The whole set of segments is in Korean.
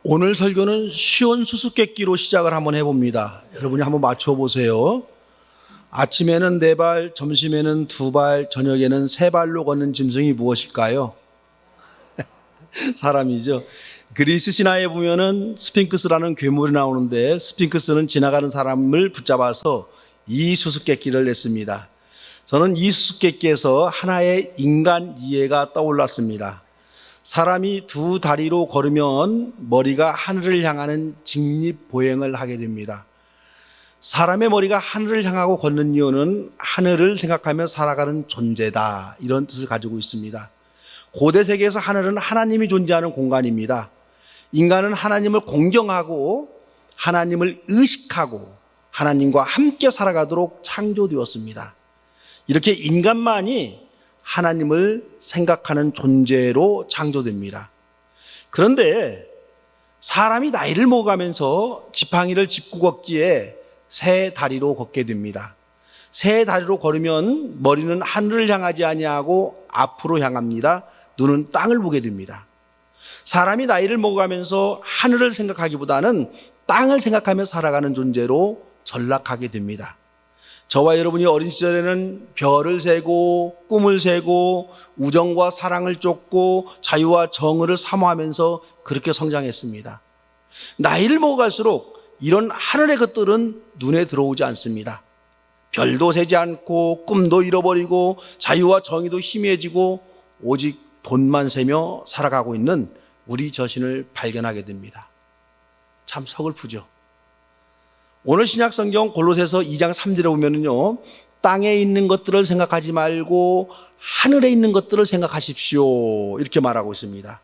오늘 설교는 쉬운 수수께끼로 시작을 한번 해봅니다. 여러분이 한번 맞춰보세요. 아침에는 4발, 점심에는 2발, 저녁에는 3발로 걷는 짐승이 무엇일까요? 사람이죠. 그리스 신화에 보면은 스핑크스라는 괴물이 나오는데, 스핑크스는 지나가는 사람을 붙잡아서 이 수수께끼를 냈습니다. 저는 이 수수께끼에서 하나의 인간 이해가 떠올랐습니다. 사람이 2 다리로 걸으면 머리가 하늘을 향하는 직립보행을 하게 됩니다. 사람의 머리가 하늘을 향하고 걷는 이유는 하늘을 생각하며 살아가는 존재다, 이런 뜻을 가지고 있습니다. 고대 세계에서 하늘은 하나님이 존재하는 공간입니다. 인간은 하나님을 공경하고 하나님을 의식하고 하나님과 함께 살아가도록 창조되었습니다. 이렇게 인간만이 하나님을 생각하는 존재로 창조됩니다. 그런데 사람이 나이를 먹어가면서 지팡이를 짚고 걷기에 3 다리로 걷게 됩니다. 3 다리로 걸으면 머리는 하늘을 향하지 아니하고 앞으로 향합니다. 눈은 땅을 보게 됩니다. 사람이 나이를 먹어가면서 하늘을 생각하기보다는 땅을 생각하며 살아가는 존재로 전락하게 됩니다. 저와 여러분이 어린 시절에는 별을 세고 꿈을 세고 우정과 사랑을 쫓고 자유와 정의를 사모하면서 그렇게 성장했습니다. 나이를 먹어갈수록 이런 하늘의 것들은 눈에 들어오지 않습니다. 별도 세지 않고 꿈도 잃어버리고 자유와 정의도 희미해지고 오직 돈만 세며 살아가고 있는 우리 자신을 발견하게 됩니다. 참 서글프죠. 오늘 신약성경 골로새서 2장 3절에 보면은요, 땅에 있는 것들을 생각하지 말고 하늘에 있는 것들을 생각하십시오, 이렇게 말하고 있습니다.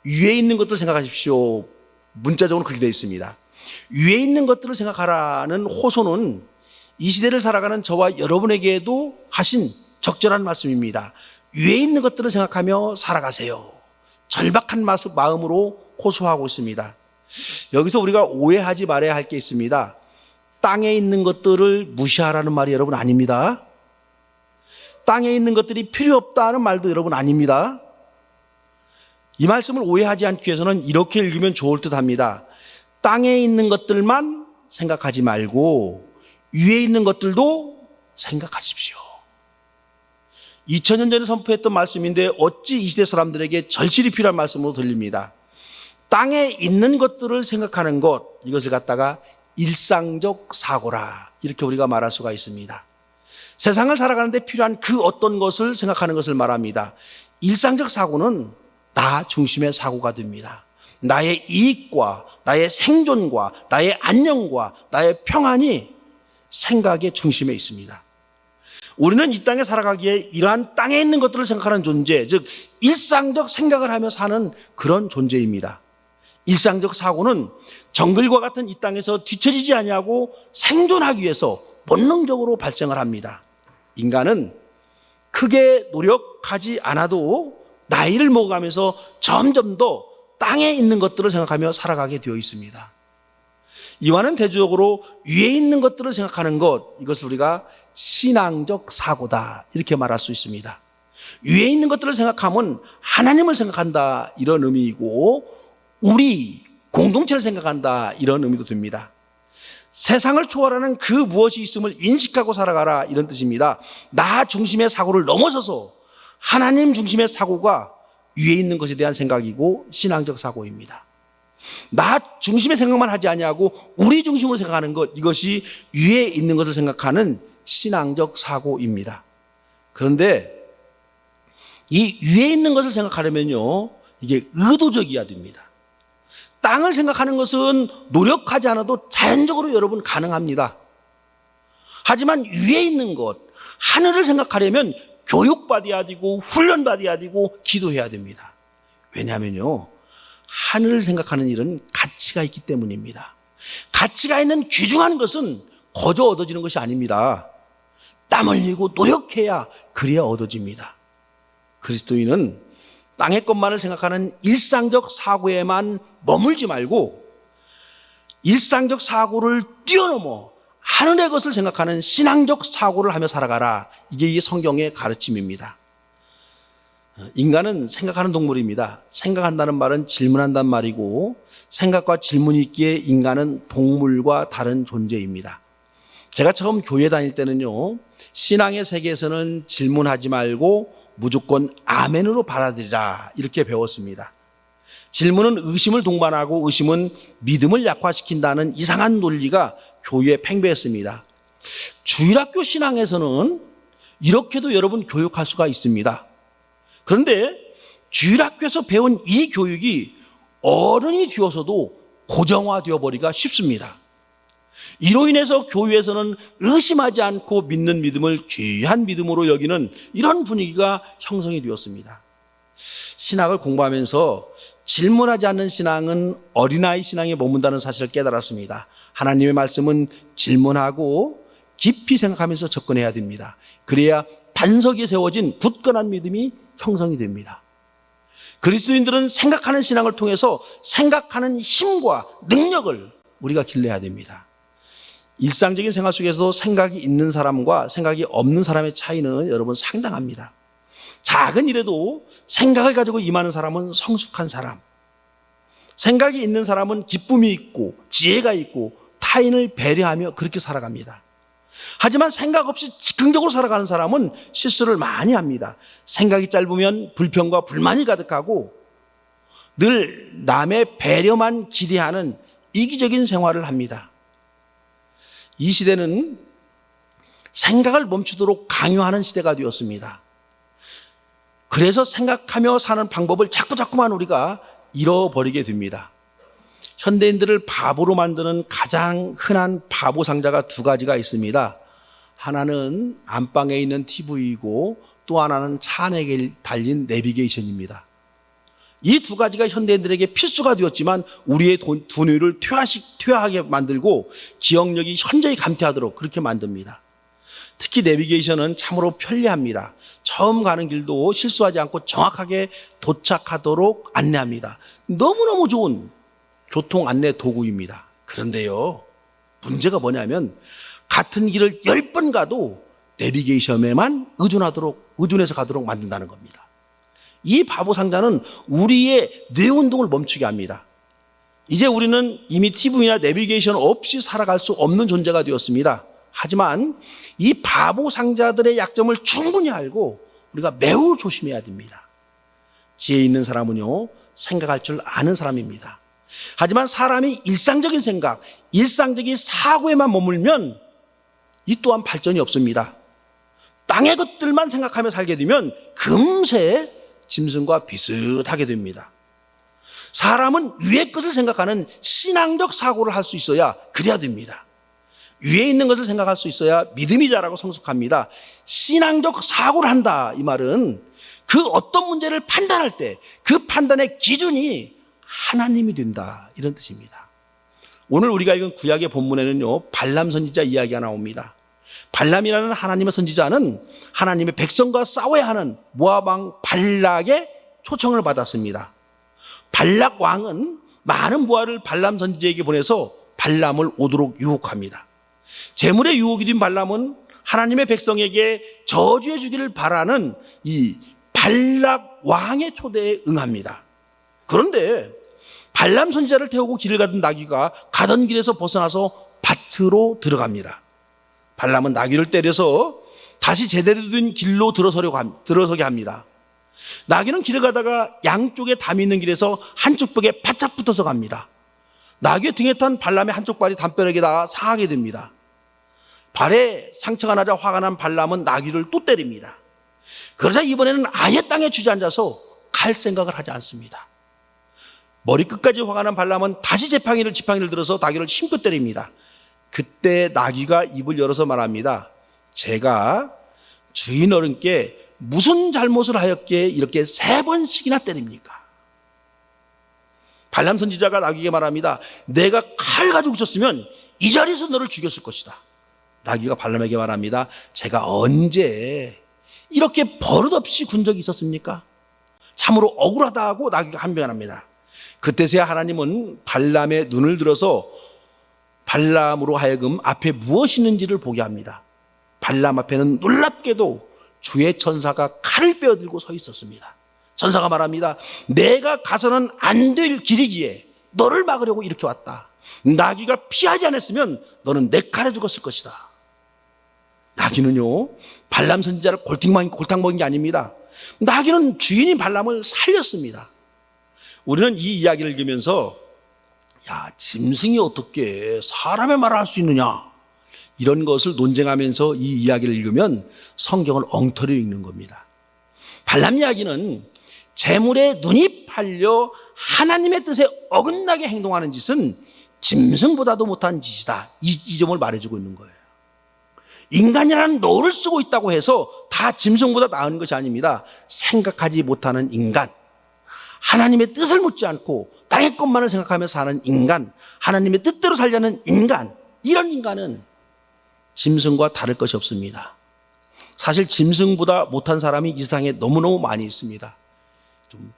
위에 있는 것들을 생각하십시오. 문자적으로 그렇게 되어 있습니다. 위에 있는 것들을 생각하라는 호소는 이 시대를 살아가는 저와 여러분에게도 하신 적절한 말씀입니다. 위에 있는 것들을 생각하며 살아가세요. 절박한 마음으로 호소하고 있습니다. 여기서 우리가 오해하지 말아야 할 게 있습니다. 땅에 있는 것들을 무시하라는 말이 여러분 아닙니다. 땅에 있는 것들이 필요 없다는 말도 여러분 아닙니다. 이 말씀을 오해하지 않기 위해서는 이렇게 읽으면 좋을 듯 합니다. 땅에 있는 것들만 생각하지 말고 위에 있는 것들도 생각하십시오. 2000년 전에 선포했던 말씀인데 어찌 이 시대 사람들에게 절실히 필요한 말씀으로 들립니다. 땅에 있는 것들을 생각하는 것, 이것을 갖다가 일상적 사고라, 이렇게 우리가 말할 수가 있습니다. 세상을 살아가는데 필요한 그 어떤 것을 생각하는 것을 말합니다. 일상적 사고는 나 중심의 사고가 됩니다. 나의 이익과 나의 생존과 나의 안녕과 나의 평안이 생각의 중심에 있습니다. 우리는 이 땅에 살아가기에 이러한 땅에 있는 것들을 생각하는 존재, 즉 일상적 생각을 하며 사는 그런 존재입니다. 일상적 사고는 정글과 같은 이 땅에서 뒤처지지 아니하고 생존하기 위해서 본능적으로 발생을 합니다. 인간은 크게 노력하지 않아도 나이를 먹어가면서 점점 더 땅에 있는 것들을 생각하며 살아가게 되어 있습니다. 이와는 대조적으로 위에 있는 것들을 생각하는 것, 이것을 우리가 신앙적 사고다, 이렇게 말할 수 있습니다. 위에 있는 것들을 생각하면 하나님을 생각한다, 이런 의미이고 우리 공동체를 생각한다, 이런 의미도 듭니다. 세상을 초월하는 그 무엇이 있음을 인식하고 살아가라, 이런 뜻입니다. 나 중심의 사고를 넘어서서 하나님 중심의 사고가 위에 있는 것에 대한 생각이고 신앙적 사고입니다. 나 중심의 생각만 하지 아니하고 우리 중심으로 생각하는 것, 이것이 위에 있는 것을 생각하는 신앙적 사고입니다. 그런데 이 위에 있는 것을 생각하려면요, 이게 의도적이어야 됩니다. 땅을 생각하는 것은 노력하지 않아도 자연적으로 여러분 가능합니다. 하지만 위에 있는 것, 하늘을 생각하려면 교육받아야 되고 훈련받아야 되고 기도해야 됩니다. 왜냐하면요, 하늘을 생각하는 일은 가치가 있기 때문입니다. 가치가 있는 귀중한 것은 거저 얻어지는 것이 아닙니다. 땀 흘리고 노력해야 그래야 얻어집니다. 그리스도인은 땅의 것만을 생각하는 일상적 사고에만 머물지 말고 일상적 사고를 뛰어넘어 하늘의 것을 생각하는 신앙적 사고를 하며 살아가라. 이게 성경의 가르침입니다. 인간은 생각하는 동물입니다. 생각한다는 말은 질문한다는 말이고, 생각과 질문이 있기에 인간은 동물과 다른 존재입니다. 제가 처음 교회 다닐 때는요, 신앙의 세계에서는 질문하지 말고 무조건 아멘으로 받아들이라 이렇게 배웠습니다. 질문은 의심을 동반하고 의심은 믿음을 약화시킨다는 이상한 논리가 교회에 팽배했습니다. 주일학교 신앙에서는 이렇게도 여러분 교육할 수가 있습니다. 그런데 주일학교에서 배운 이 교육이 어른이 되어서도 고정화되어 버리기가 쉽습니다. 이로 인해서 교회에서는 의심하지 않고 믿는 믿음을 귀한 믿음으로 여기는 이런 분위기가 형성이 되었습니다. 신학을 공부하면서 질문하지 않는 신앙은 어린아이 신앙에 머문다는 사실을 깨달았습니다. 하나님의 말씀은 질문하고 깊이 생각하면서 접근해야 됩니다. 그래야 반석이 세워진 굳건한 믿음이 형성이 됩니다. 그리스도인들은 생각하는 신앙을 통해서 생각하는 힘과 능력을 우리가 길러야 됩니다. 일상적인 생활 속에서도 생각이 있는 사람과 생각이 없는 사람의 차이는 여러분 상당합니다. 작은 일에도 생각을 가지고 임하는 사람은 성숙한 사람, 생각이 있는 사람은 기쁨이 있고 지혜가 있고 타인을 배려하며 그렇게 살아갑니다. 하지만 생각 없이 즉흥적으로 살아가는 사람은 실수를 많이 합니다. 생각이 짧으면 불평과 불만이 가득하고 늘 남의 배려만 기대하는 이기적인 생활을 합니다. 이 시대는 생각을 멈추도록 강요하는 시대가 되었습니다. 그래서 생각하며 사는 방법을 자꾸만 우리가 잃어버리게 됩니다. 현대인들을 바보로 만드는 가장 흔한 바보 상자가 두 가지가 있습니다. 하나는 안방에 있는 TV이고 또 하나는 차 안에 달린 내비게이션입니다. 이 두 가지가 현대인들에게 필수가 되었지만 우리의 두뇌를 퇴화하게 만들고 기억력이 현저히 감퇴하도록 그렇게 만듭니다. 특히 내비게이션은 참으로 편리합니다. 처음 가는 길도 실수하지 않고 정확하게 도착하도록 안내합니다. 너무너무 좋은 교통 안내 도구입니다. 그런데요, 문제가 뭐냐면 같은 길을 10번 가도 내비게이션에만 의존해서 가도록 만든다는 겁니다. 이 바보 상자는 우리의 뇌 운동을 멈추게 합니다. 이제 우리는 이미 TV나 내비게이션 없이 살아갈 수 없는 존재가 되었습니다. 하지만 이 바보 상자들의 약점을 충분히 알고 우리가 매우 조심해야 됩니다. 지혜 있는 사람은요, 생각할 줄 아는 사람입니다. 하지만 사람이 일상적인 생각, 일상적인 사고에만 머물면 이 또한 발전이 없습니다. 땅의 것들만 생각하며 살게 되면 금세 짐승과 비슷하게 됩니다. 사람은 위의 것을 생각하는 신앙적 사고를 할 수 있어야 그래야 됩니다. 위에 있는 것을 생각할 수 있어야 믿음이 자라고 성숙합니다. 신앙적 사고를 한다, 이 말은 그 어떤 문제를 판단할 때 그 판단의 기준이 하나님이 된다, 이런 뜻입니다. 오늘 우리가 읽은 구약의 본문에는요, 발람 선지자 이야기가 나옵니다. 발람이라는 하나님의 선지자는 하나님의 백성과 싸워야 하는 모압 왕 발락의 초청을 받았습니다. 발락 왕은 많은 부하를 발람 선지자에게 보내서 발람을 오도록 유혹합니다. 재물의 유혹이 된 발람은 하나님의 백성에게 저주해 주기를 바라는 이 발락 왕의 초대에 응합니다. 그런데 발람 선지자를 태우고 길을 가던 나귀가 가던 길에서 벗어나서 밭으로 들어갑니다. 발람은 나귀를 때려서 다시 제대로 된 길로 들어서게 합니다. 나귀는 길을 가다가 양쪽에 담이 있는 길에서 한쪽 벽에 바짝 붙어서 갑니다. 나귀의 등에 탄 발람의 한쪽 발이 담벼락에 닿아 상하게 됩니다. 발에 상처가 나자 화가 난 발람은 나귀를 또 때립니다. 그러자 이번에는 아예 땅에 주저앉아서 갈 생각을 하지 않습니다. 머리끝까지 화가 난 발람은 다시 지팡이를 들어서 나귀를 힘껏 때립니다. 그때 나귀가 입을 열어서 말합니다. 제가 주인 어른께 무슨 잘못을 하였기에 이렇게 3번씩이나 때립니까? 발람 선지자가 나귀에게 말합니다. 내가 칼 가지고 있었으면 이 자리에서 너를 죽였을 것이다. 나귀가 발람에게 말합니다. 제가 언제 이렇게 버릇없이 군 적이 있었습니까? 참으로 억울하다 하고 나귀가 한변합니다. 그때서야 하나님은 발람의 눈을 들어서 발람으로 하여금 앞에 무엇이 있는지를 보게 합니다. 발람 앞에는 놀랍게도 주의 천사가 칼을 빼어들고 서 있었습니다. 천사가 말합니다. 내가 가서는 안 될 길이기에 너를 막으려고 이렇게 왔다. 나귀가 피하지 않았으면 너는 내 칼에 죽었을 것이다. 나귀는요, 발람 선지자를 골탕 먹인 게 아닙니다. 나귀는 주인인 발람을 살렸습니다. 우리는 이 이야기를 읽으면서 야, 짐승이 어떻게 사람의 말을 할 수 있느냐, 이런 것을 논쟁하면서 이 이야기를 읽으면 성경을 엉터리 읽는 겁니다. 발람 이야기는 재물에 눈이 팔려 하나님의 뜻에 어긋나게 행동하는 짓은 짐승보다도 못한 짓이다, 이 점을 말해주고 있는 거예요. 인간이라는 노를 쓰고 있다고 해서 다 짐승보다 나은 것이 아닙니다. 생각하지 못하는 인간, 하나님의 뜻을 묻지 않고 땅의 것만을 생각하며 사는 인간, 하나님의 뜻대로 살려는 인간, 이런 인간은 짐승과 다를 것이 없습니다. 사실 짐승보다 못한 사람이 이 세상에 너무너무 많이 있습니다. 좀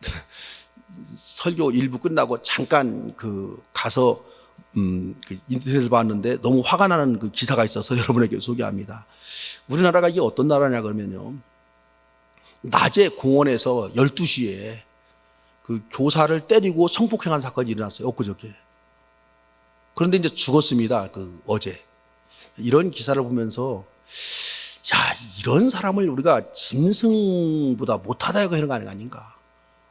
설교 일부 끝나고 잠깐 가서 인터넷을 봤는데 너무 화가 나는 그 기사가 있어서 여러분에게 소개합니다. 우리나라가 이게 어떤 나라냐 그러면요, 낮에 공원에서 12시에 그 교사를 때리고 성폭행한 사건이 일어났어요, 엊그저께. 그런데 이제 죽었습니다, 어제. 이런 기사를 보면서 야, 이런 사람을 우리가 짐승보다 못하다 이런 거 아닌가.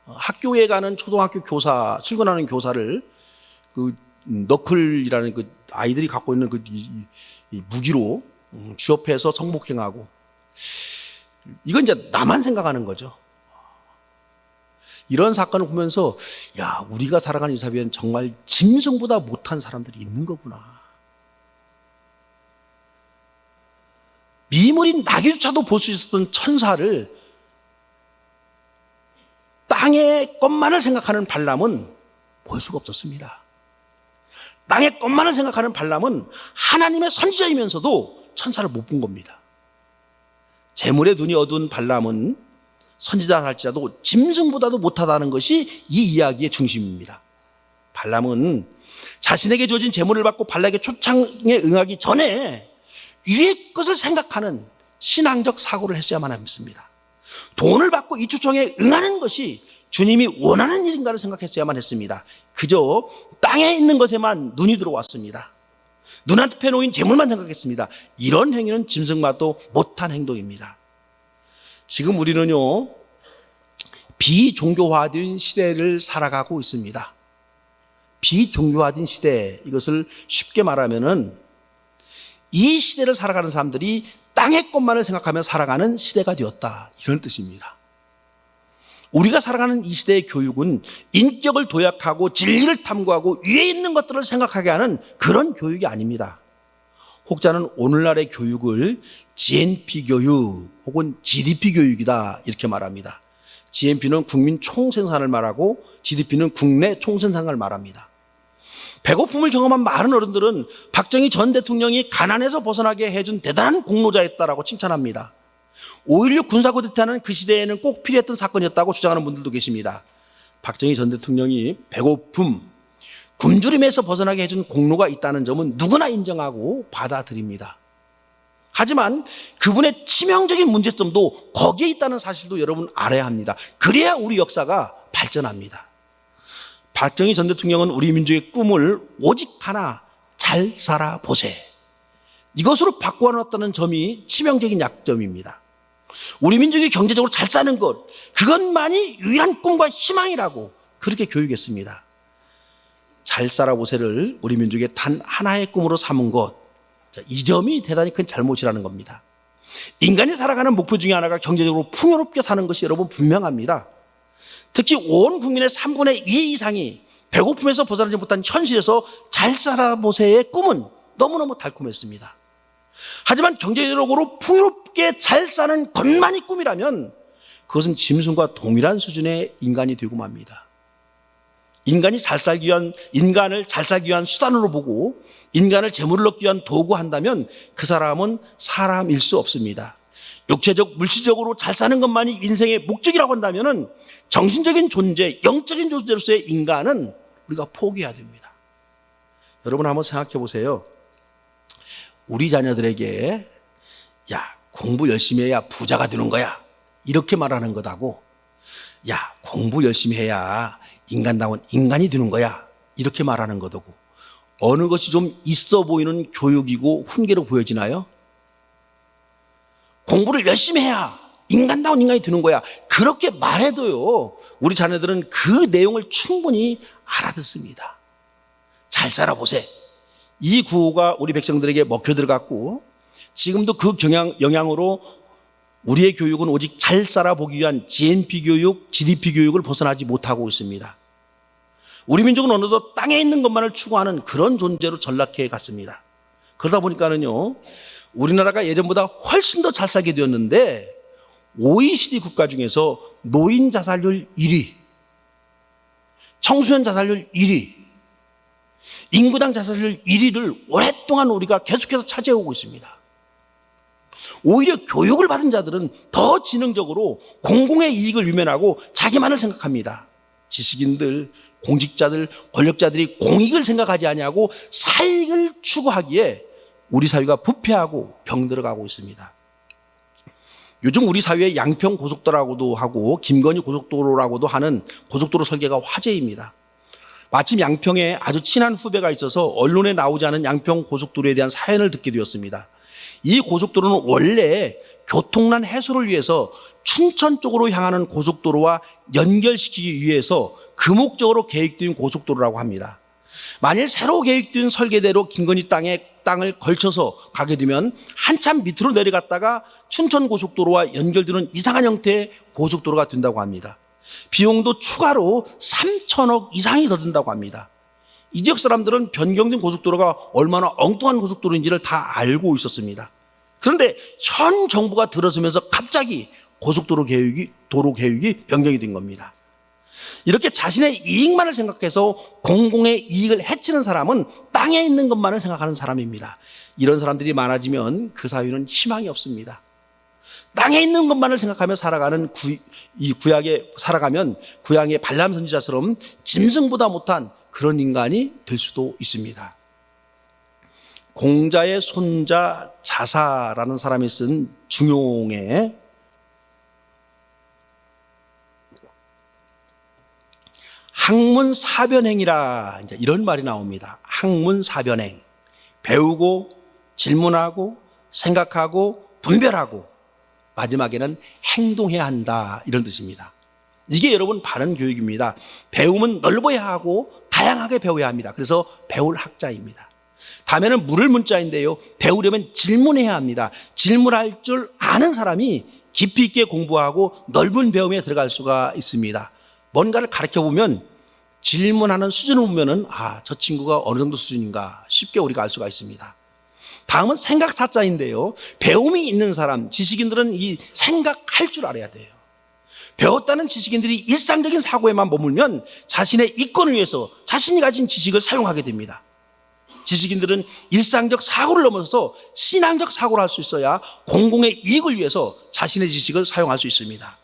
학교에 가는 초등학교 교사, 출근하는 교사를 너클이라는 아이들이 갖고 있는 이 무기로 쥐업해서 성폭행하고, 이건 이제 나만 생각하는 거죠. 이런 사건을 보면서 야, 우리가 살아가는 이 사회엔 정말 짐승보다 못한 사람들이 있는 거구나. 미물인 나귀조차도 볼 수 있었던 천사를 땅의 것만을 생각하는 발람은 볼 수가 없었습니다. 땅의 것만을 생각하는 발람은 하나님의 선지자이면서도 천사를 못 본 겁니다. 재물에 눈이 어두운 발람은 선지자라 할지라도 짐승보다도 못하다는 것이 이 이야기의 중심입니다. 발람은 자신에게 주어진 재물을 받고 발락의 초청에 응하기 전에 위의 것을 생각하는 신앙적 사고를 했어야만 합니다. 돈을 받고 이 초청에 응하는 것이 주님이 원하는 일인가를 생각했어야만 했습니다. 그저 땅에 있는 것에만 눈이 들어왔습니다. 눈앞에 놓인 재물만 생각했습니다. 이런 행위는 짐승마도 못한 행동입니다. 지금 우리는요, 비종교화된 시대를 살아가고 있습니다. 비종교화된 시대, 이것을 쉽게 말하면은 이 시대를 살아가는 사람들이 땅의 것만을 생각하며 살아가는 시대가 되었다, 이런 뜻입니다. 우리가 살아가는 이 시대의 교육은 인격을 도약하고 진리를 탐구하고 위에 있는 것들을 생각하게 하는 그런 교육이 아닙니다. 혹자는 오늘날의 교육을 GNP 교육 혹은 GDP 교육이다, 이렇게 말합니다. GNP는 국민 총생산을 말하고 GDP는 국내 총생산을 말합니다. 배고픔을 경험한 많은 어른들은 박정희 전 대통령이 가난에서 벗어나게 해준 대단한 공로자였다라고 칭찬합니다. 5.16 군사쿠데타는 그 시대에는 꼭 필요했던 사건이었다고 주장하는 분들도 계십니다. 박정희 전 대통령이 배고픔, 굶주림에서 벗어나게 해준 공로가 있다는 점은 누구나 인정하고 받아들입니다. 하지만 그분의 치명적인 문제점도 거기에 있다는 사실도 여러분 알아야 합니다. 그래야 우리 역사가 발전합니다. 박정희 전 대통령은 우리 민족의 꿈을 오직 하나, 잘 살아보세, 이것으로 바꿔놨다는 점이 치명적인 약점입니다. 우리 민족이 경제적으로 잘 사는 것, 그것만이 유일한 꿈과 희망이라고 그렇게 교육했습니다. 잘 살아보세를 우리 민족의 단 하나의 꿈으로 삼은 것, 이 점이 대단히 큰 잘못이라는 겁니다. 인간이 살아가는 목표 중에 하나가 경제적으로 풍요롭게 사는 것이 여러분 분명합니다. 특히 온 국민의 3분의 2 이상이 배고픔에서 벗어나지 못한 현실에서 잘 살아보세의 꿈은 너무너무 달콤했습니다. 하지만 경제적으로 풍요롭게 잘 사는 것만이 꿈이라면 그것은 짐승과 동일한 수준의 인간이 되고 맙니다. 인간을 잘 살기 위한 수단으로 보고 인간을 재물을 얻기 위한 도구 한다면 그 사람은 사람일 수 없습니다. 육체적, 물질적으로 잘 사는 것만이 인생의 목적이라고 한다면 정신적인 존재, 영적인 존재로서의 인간은 우리가 포기해야 됩니다. 여러분 한번 생각해 보세요. 우리 자녀들에게 야, 공부 열심히 해야 부자가 되는 거야, 이렇게 말하는 것하고 야, 공부 열심히 해야 인간다운 인간이 되는 거야, 이렇게 말하는 거고, 어느 것이 좀 있어 보이는 교육이고 훈계로 보여지나요? 공부를 열심히 해야 인간다운 인간이 되는 거야, 그렇게 말해도요, 우리 자녀들은 그 내용을 충분히 알아듣습니다. 잘 살아보세, 이 구호가 우리 백성들에게 먹혀 들어갔고, 지금도 그 영향으로 우리의 교육은 오직 잘 살아보기 위한 GNP 교육, GDP 교육을 벗어나지 못하고 있습니다. 우리 민족은 어느덧 땅에 있는 것만을 추구하는 그런 존재로 전락해 갔습니다. 그러다 보니까는요, 우리나라가 예전보다 훨씬 더 잘 살게 되었는데, OECD 국가 중에서 노인 자살률 1위, 청소년 자살률 1위, 인구당 자살률 1위를 오랫동안 우리가 계속해서 차지해오고 있습니다. 오히려 교육을 받은 자들은 더 지능적으로 공공의 이익을 유면하고 자기만을 생각합니다. 지식인들, 공직자들, 권력자들이 공익을 생각하지 아니하고 사익을 추구하기에 우리 사회가 부패하고 병들어가고 있습니다. 요즘 우리 사회에 양평 고속도로라고도 하고 김건희 고속도로라고도 하는 고속도로 설계가 화제입니다. 마침 양평에 아주 친한 후배가 있어서 언론에 나오지 않은 양평 고속도로에 대한 사연을 듣게 되었습니다. 이 고속도로는 원래 교통난 해소를 위해서 춘천 쪽으로 향하는 고속도로와 연결시키기 위해서 그 목적으로 계획된 고속도로라고 합니다. 만일 새로 계획된 설계대로 김건희 땅을 걸쳐서 가게 되면 한참 밑으로 내려갔다가 춘천 고속도로와 연결되는 이상한 형태의 고속도로가 된다고 합니다. 비용도 추가로 3천억 이상이 더 든다고 합니다. 이 지역 사람들은 변경된 고속도로가 얼마나 엉뚱한 고속도로인지를 다 알고 있었습니다. 그런데 현 정부가 들어서면서 갑자기 고속도로 도로 계획이 변경이 된 겁니다. 이렇게 자신의 이익만을 생각해서 공공의 이익을 해치는 사람은 땅에 있는 것만을 생각하는 사람입니다. 이런 사람들이 많아지면 그 사회는 희망이 없습니다. 땅에 있는 것만을 생각하며 살아가면 구약의 발람 선지자처럼 짐승보다 못한 그런 인간이 될 수도 있습니다. 공자의 손자 자사라는 사람이 쓴 중용에 학문사변행이라 이런 말이 나옵니다. 학문사변행, 배우고 질문하고 생각하고 분별하고 마지막에는 행동해야 한다, 이런 뜻입니다. 이게 여러분 바른 교육입니다. 배움은 넓어야 하고 다양하게 배워야 합니다. 그래서 배울 학자입니다. 다음에는 물을 문자인데요, 배우려면 질문해야 합니다. 질문할 줄 아는 사람이 깊이 있게 공부하고 넓은 배움에 들어갈 수가 있습니다. 뭔가를 가르쳐보면 질문하는 수준을 보면은 저 친구가 어느 정도 수준인가 쉽게 우리가 알 수가 있습니다. 다음은 생각사자인데요, 배움이 있는 사람, 지식인들은 이 생각할 줄 알아야 돼요. 배웠다는 지식인들이 일상적인 사고에만 머물면 자신의 이권을 위해서 자신이 가진 지식을 사용하게 됩니다. 지식인들은 일상적 사고를 넘어서서 신앙적 사고를 할 수 있어야 공공의 이익을 위해서 자신의 지식을 사용할 수 있습니다.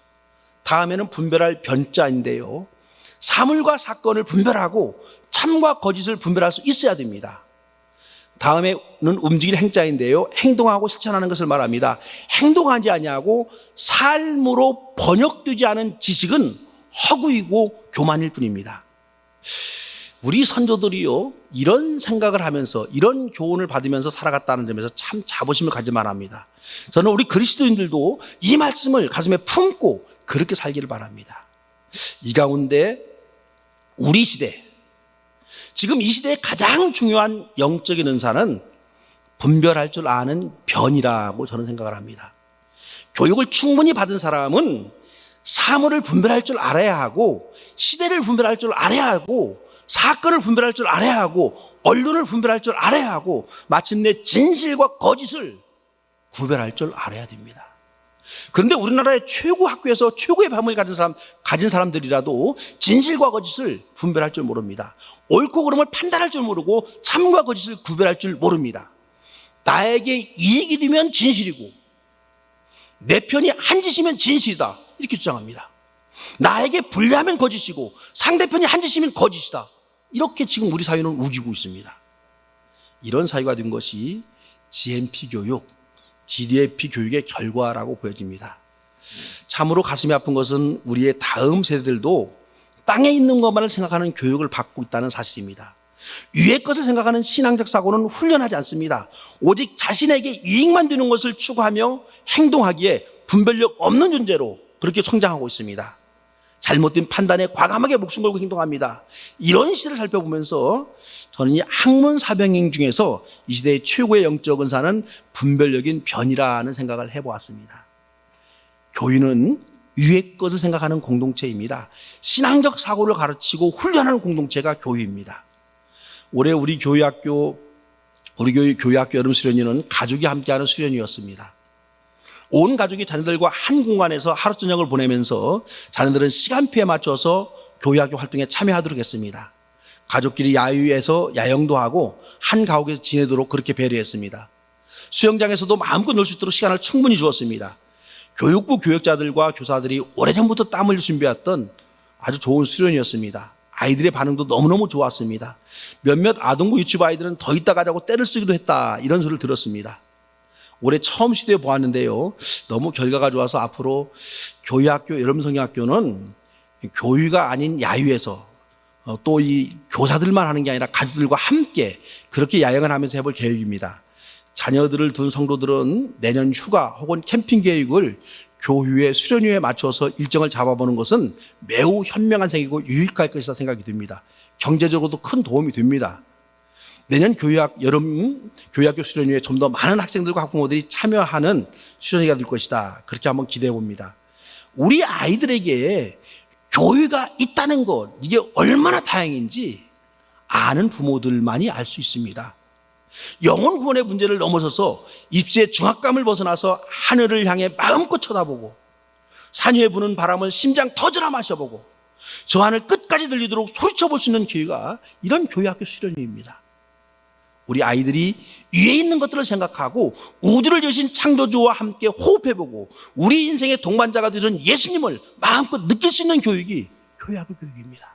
다음에는 분별할 변자인데요, 사물과 사건을 분별하고 참과 거짓을 분별할 수 있어야 됩니다. 다음에는 움직일 행자인데요, 행동하고 실천하는 것을 말합니다. 행동하지 아니하고 삶으로 번역되지 않은 지식은 허구이고 교만일 뿐입니다. 우리 선조들이요, 이런 생각을 하면서 이런 교훈을 받으면서 살아갔다는 점에서 참 자부심을 가질만 합니다. 저는 우리 그리스도인들도 이 말씀을 가슴에 품고 그렇게 살기를 바랍니다. 이 가운데 우리 시대, 지금 이 시대의 가장 중요한 영적인 은사는 분별할 줄 아는 변이라고 저는 생각을 합니다. 교육을 충분히 받은 사람은 사물을 분별할 줄 알아야 하고, 시대를 분별할 줄 알아야 하고, 사건을 분별할 줄 알아야 하고, 언론을 분별할 줄 알아야 하고, 마침내 진실과 거짓을 구별할 줄 알아야 됩니다. 그런데 우리나라의 최고 학교에서 최고의 밤을 가진 사람들이라도 진실과 거짓을 분별할 줄 모릅니다. 옳고 그름을 판단할 줄 모르고 참과 거짓을 구별할 줄 모릅니다. 나에게 이익이 되면 진실이고 내 편이 한 짓이면 진실이다, 이렇게 주장합니다. 나에게 불리하면 거짓이고 상대편이 한 짓이면 거짓이다, 이렇게 지금 우리 사회는 우기고 있습니다. 이런 사회가 된 것이 GNP 교육, GDP 교육의 결과라고 보여집니다. 참으로 가슴이 아픈 것은 우리의 다음 세대들도 땅에 있는 것만을 생각하는 교육을 받고 있다는 사실입니다. 위의 것을 생각하는 신앙적 사고는 훈련하지 않습니다. 오직 자신에게 이익만 되는 것을 추구하며 행동하기에 분별력 없는 존재로 그렇게 성장하고 있습니다. 잘못된 판단에 과감하게 목숨 걸고 행동합니다. 이런 시대를 살펴보면서 저는 이 학문 사병행 중에서 이 시대의 최고의 영적 은사는 분별력인 변이라는 생각을 해보았습니다. 교회는 위의 것을 생각하는 공동체입니다. 신앙적 사고를 가르치고 훈련하는 공동체가 교회입니다. 올해 우리 교회 교회학교 여름 수련회는 가족이 함께하는 수련회였습니다. 온 가족이 자녀들과 한 공간에서 하루 저녁을 보내면서 자녀들은 시간표에 맞춰서 교회학교 활동에 참여하도록 했습니다. 가족끼리 야유에서 야영도 하고 한 가옥에서 지내도록 그렇게 배려했습니다. 수영장에서도 마음껏 놀 수 있도록 시간을 충분히 주었습니다. 교육부 교육자들과 교사들이 오래전부터 땀 흘려 준비했던 아주 좋은 수련이었습니다. 아이들의 반응도 너무너무 좋았습니다. 몇몇 아동부 유치부 아이들은 더 있다 가자고 떼를 쓰기도 했다, 이런 소리를 들었습니다. 올해 처음 시도해 보았는데요, 너무 결과가 좋아서 앞으로 교회학교, 여름성경학교는 교회가 아닌 야유에서 또 이 교사들만 하는 게 아니라 가족들과 함께 그렇게 야영을 하면서 해볼 계획입니다. 자녀들을 둔 성도들은 내년 휴가 혹은 캠핑 계획을 교회의 수련회에 맞춰서 일정을 잡아보는 것은 매우 현명한 생각이고 유익할 것이다 생각이 듭니다. 경제적으로도 큰 도움이 됩니다. 내년 여름 교회학교 수련회에 좀 더 많은 학생들과 학부모들이 참여하는 수련회가 될 것이다, 그렇게 한번 기대해 봅니다. 우리 아이들에게 교회가 있다는 것, 이게 얼마나 다행인지 아는 부모들만이 알 수 있습니다. 영혼 구원의 문제를 넘어서서 입시의 중압감을 벗어나서 하늘을 향해 마음껏 쳐다보고 산 위에 부는 바람을 심장 터져라 마셔보고 저 하늘 끝까지 들리도록 소리쳐 볼 수 있는 기회가 이런 교회학교 수련회입니다. 우리 아이들이 위에 있는 것들을 생각하고 우주를 지으신 창조주와 함께 호흡해보고 우리 인생의 동반자가 되신 예수님을 마음껏 느낄 수 있는 교육이 교회학교 교육입니다.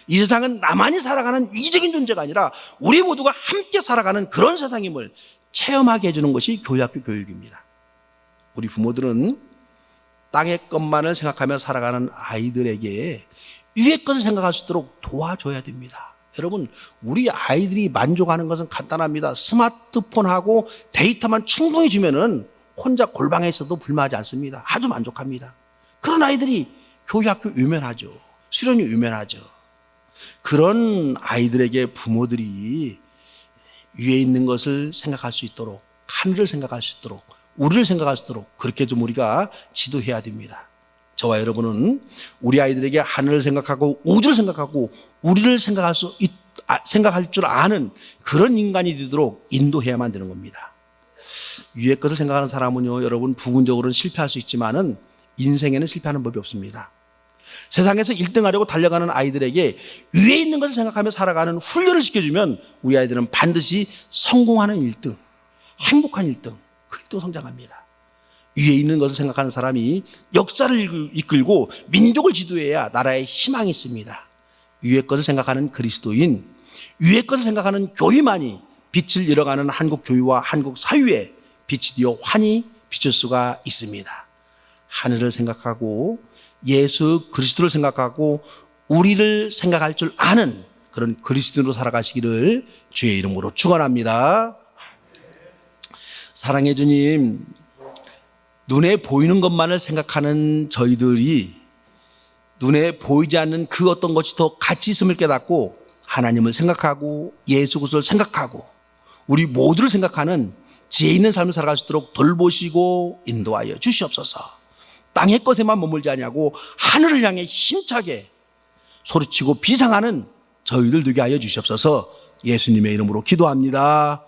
이 세상은 나만이 살아가는 이기적인 존재가 아니라 우리 모두가 함께 살아가는 그런 세상임을 체험하게 해주는 것이 교회학교 교육입니다. 우리 부모들은 땅의 것만을 생각하며 살아가는 아이들에게 위의 것을 생각할 수 있도록 도와줘야 됩니다. 여러분, 우리 아이들이 만족하는 것은 간단합니다. 스마트폰하고 데이터만 충분히 주면은 혼자 골방에 있어도 불만하지 않습니다. 아주 만족합니다. 그런 아이들이 교회학교 유명하죠. 수련이 유명하죠. 그런 아이들에게 부모들이 위에 있는 것을 생각할 수 있도록, 하늘을 생각할 수 있도록, 우리를 생각할 수 있도록 그렇게 좀 우리가 지도해야 됩니다. 저와 여러분은 우리 아이들에게 하늘을 생각하고 우주를 생각하고 우리를 생각할 줄 아는 그런 인간이 되도록 인도해야만 되는 겁니다. 위의 것을 생각하는 사람은요, 여러분, 부분적으로는 실패할 수 있지만은 인생에는 실패하는 법이 없습니다. 세상에서 1등하려고 달려가는 아이들에게 위에 있는 것을 생각하며 살아가는 훈련을 시켜주면 우리 아이들은 반드시 성공하는 1등, 행복한 1등, 그 1등 성장합니다. 위에 있는 것을 생각하는 사람이 역사를 이끌고 민족을 지도해야 나라에 희망이 있습니다. 위의 것을 생각하는 그리스도인, 위의 것을 생각하는 교회만이 빛을 잃어가는 한국 교회와 한국 사회에 빛이 되어 환히 비칠 수가 있습니다. 하늘을 생각하고 예수 그리스도를 생각하고 우리를 생각할 줄 아는 그런 그리스도인으로 살아가시기를 주의 이름으로 축원합니다. 사랑해 주님, 눈에 보이는 것만을 생각하는 저희들이 눈에 보이지 않는 그 어떤 것이 더 가치 있음을 깨닫고 하나님을 생각하고 예수 그리스도를 생각하고 우리 모두를 생각하는 지혜 있는 삶을 살아갈 수 있도록 돌보시고 인도하여 주시옵소서. 땅의 것에만 머물지 아니하고 하늘을 향해 힘차게 소리치고 비상하는 저희들 되게 하여 주시옵소서. 예수님의 이름으로 기도합니다.